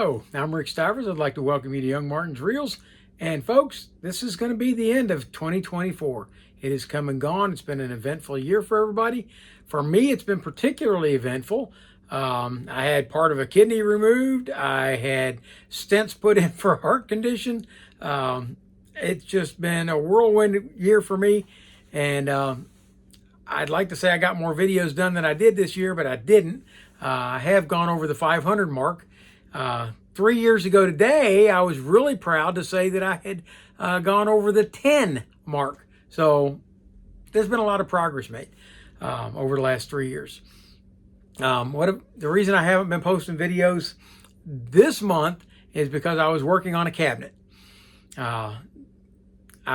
Hello, I'm Rick Stivers. I'd like to welcome you to Young Martin's Reels. And folks, this is going to be the end of 2024. It has come and gone. It's been an eventful year for everybody. For me, it's been particularly eventful. I had part of a kidney removed. I had stents put in for a heart condition. It's just been a whirlwind year for me. And I'd like to say I got more videos done than I did this year, but I didn't. I have gone over the 500 mark. 3 years ago today, I was really proud to say that I had gone over the 10 mark. So there's been a lot of progress made over the last 3 years. The reason I haven't been posting videos this month is because I was working on a cabinet. I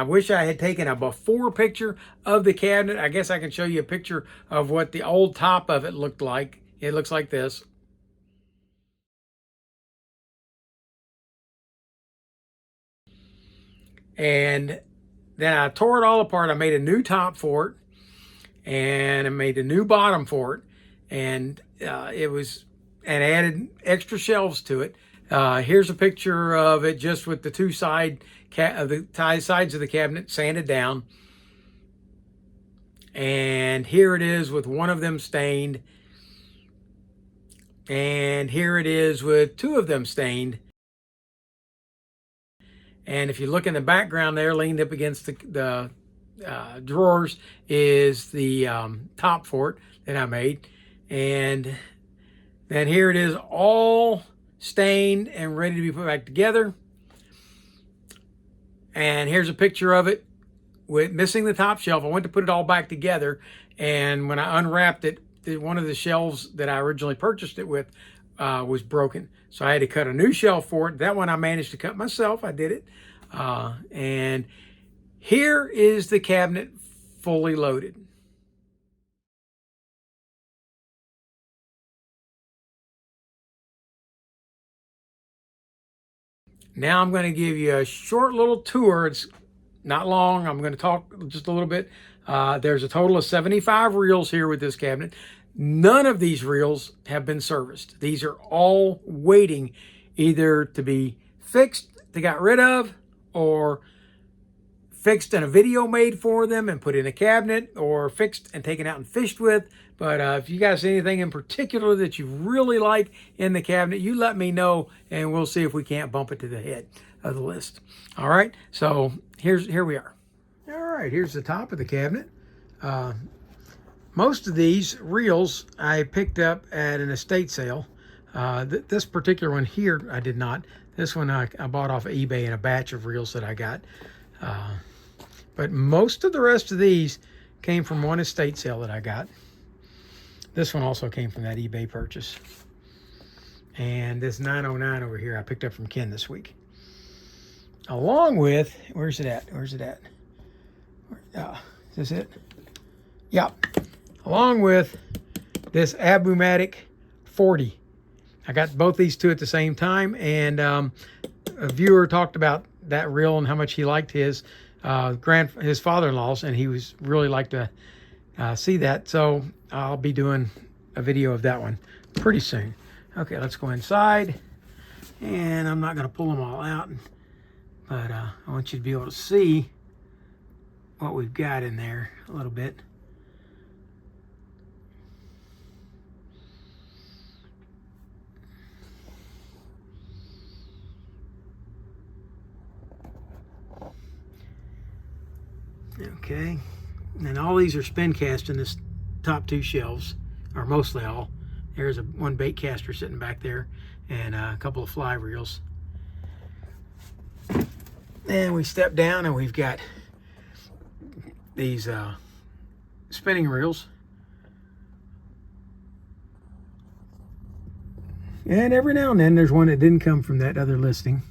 wish I had taken a before picture of the cabinet. I guess I can show you a picture of what the old top of it looked like. It looks like this. And then I tore it all apart. I made a new top for it, and I made a new bottom for it, and and added extra shelves to it. Here's a picture of it just with the two sides of the cabinet sanded down. And here it is with one of them stained. And here it is with two of them stained. And if you look in the background there, leaned up against the drawers, is the top for it that I made. And then here it is all stained and ready to be put back together. And here's a picture of it with missing the top shelf. I went to put it all back together, and when I unwrapped it, one of the shelves that I originally purchased it with was broken. So I had to cut a new shelf for it. That one I managed to cut myself. I did it. And here is the cabinet fully loaded. Now I'm going to give you a short little tour. It's not long. I'm going to talk just a little bit. There's a total of 75 reels here with this cabinet. None of these reels have been serviced. These are all waiting either to be fixed, to get rid of, or fixed and a video made for them and put in a cabinet, or fixed and taken out and fished with. But if you guys see anything in particular that you really like in the cabinet, you let me know, and we'll see if we can't bump it to the head of the list. All right, so here we are. All right, here's the top of the cabinet. Most of these reels I picked up at an estate sale. This particular one here, I did not. This one I bought off of eBay in a batch of reels that I got. But most of the rest of these came from one estate sale that I got. This one also came from that eBay purchase. And this 909 over here I picked up from Ken this week. Along with, where's it at? Where's it at? Is this it? Yeah. Along with this Abumatic 40. I got both these two at the same time, and a viewer talked about that reel and how much he liked his father-in-law's, and he was really like to see that. So I'll be doing a video of that one pretty soon. Okay, let's go inside, and I'm not going to pull them all out, but I want you to be able to see what we've got in there a little bit. Okay, and all these are spin cast in this top two shelves, or mostly all. There's one bait caster sitting back there, and a couple of fly reels. And we step down, and we've got these spinning reels. And every now and then there's one that didn't come from that other listing.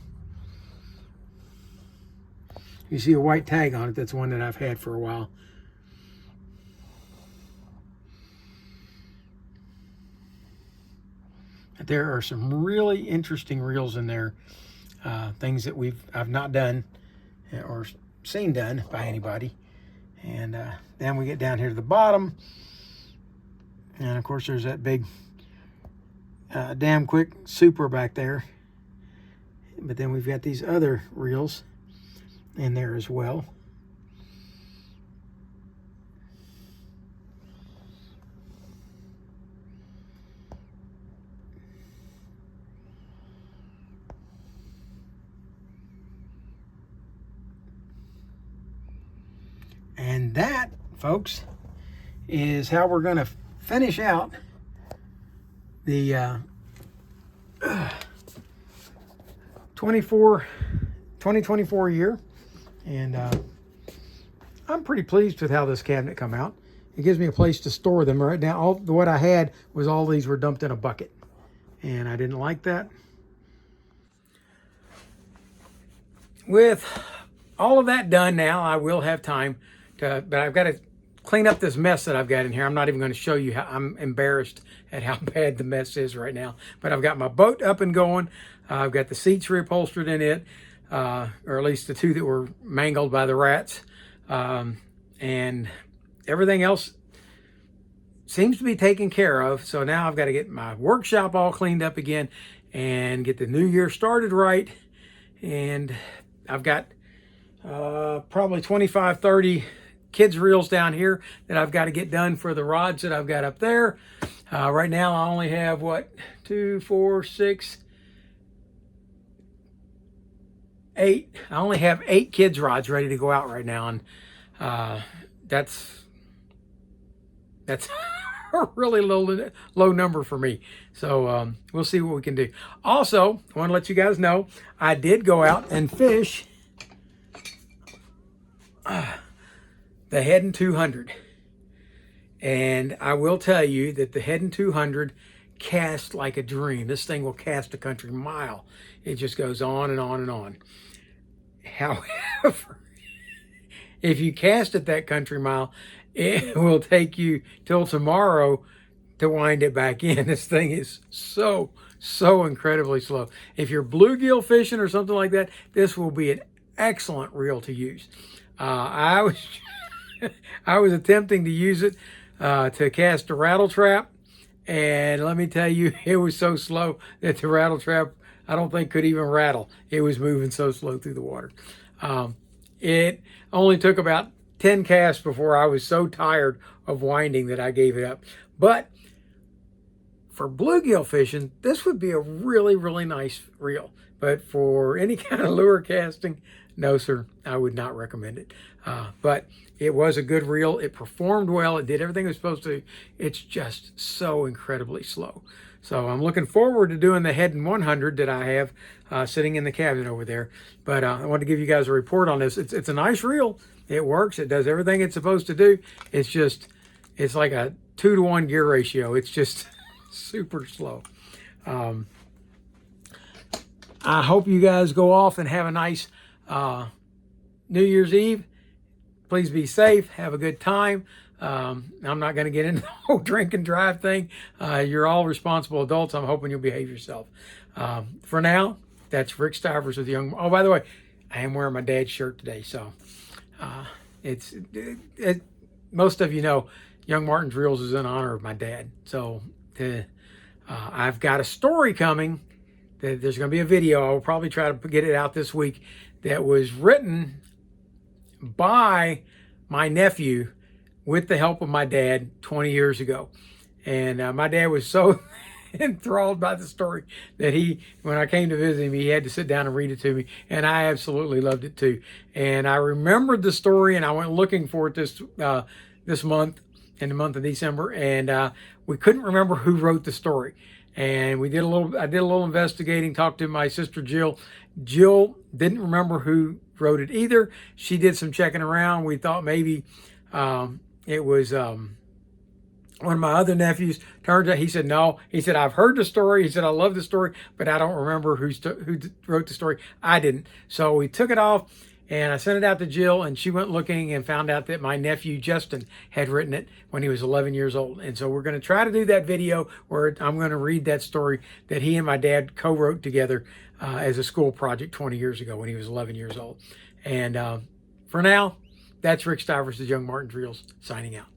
You see a white tag on it. That's one that I've had for a while. There are some really interesting reels in there. Things that I've not done or seen done by anybody. And then we get down here to the bottom. And of course there's that big Damn Quick Super back there. But then we've got these other reels in there as well. And that, folks, is how we're going to finish out the 2024 year. And I'm pretty pleased with how this cabinet come out. It gives me a place to store them. Right now, what I had was all these were dumped in a bucket, and I didn't like that. With all of that done now, I will have time to, but I've got to clean up this mess that I've got in here. I'm not even going to show you how I'm embarrassed at how bad the mess is right now. But I've got my boat up and going. I've got the seats reupholstered in it, or at least the two that were mangled by the rats. And everything else seems to be taken care of. So now I've got to get my workshop all cleaned up again and get the new year started right. And I've got probably 25, 30 kids reels down here that I've got to get done for the rods that I've got up there. Right now I only have, what, 2, 4, 6, 8. I only have 8 kids rods ready to go out right now, and that's a really low number for me. So we'll see what we can do. Also, I want to let you guys know I did go out and fish the Headen 200, and I will tell you that the Headen 200 casts like a dream. This thing will cast a country mile. It just goes on and on and on. However, if you cast it that country mile, it will take you till tomorrow to wind it back in. This thing is so incredibly slow. If you're bluegill fishing or something like that, this will be an excellent reel to use. I was attempting to use it to cast a rattle trap, and let me tell you, it was so slow that the rattle trap, I don't think, could even rattle. It was moving so slow through the water. It only took about 10 casts before I was so tired of winding that I gave it up. But for bluegill fishing, this would be a really nice reel. But for any kind of lure casting, no, sir, I would not recommend it. But it was a good reel. It performed well. It did everything it was supposed to. It's just so incredibly slow. So I'm looking forward to doing the Headen 100 that I have sitting in the cabinet over there. But I wanted to give you guys a report on this. It's a nice reel. It works. It does everything it's supposed to do. It's like a 2-to-1 gear ratio. It's just super slow. I hope you guys go off and have a nice New Year's Eve. Please be safe. Have a good time. I'm not going to get into the whole drink and drive thing. You're all responsible adults. I'm hoping you'll behave yourself. For now, that's Rick Stivers with Young. Oh, by the way, I am wearing my dad's shirt today. So most of you know Young Martin's Reels is in honor of my dad. So I've got a story coming. There's going to be a video. I'll probably try to get it out this week. That was written by my nephew with the help of my dad 20 years ago. And my dad was so enthralled by the story that when I came to visit him, he had to sit down and read it to me. And I absolutely loved it too. And I remembered the story, and I went looking for it this month, in the month of December. And we couldn't remember who wrote the story. And I did a little investigating, talked to my sister Jill. Jill didn't remember who wrote it either. She did some checking around. We thought maybe it was one of my other nephews. Turns out, he said no. He said, I've heard the story. He said, I love the story, but I don't remember who wrote the story. I didn't. So we took it off, and I sent it out to Jill, and she went looking and found out that my nephew Justin had written it when he was 11 years old. And so we're going to try to do that video where I'm going to read that story that he and my dad co-wrote together as a school project 20 years ago when he was 11 years old. And for now, that's Rick Stivers of Young Martin's Reels signing out.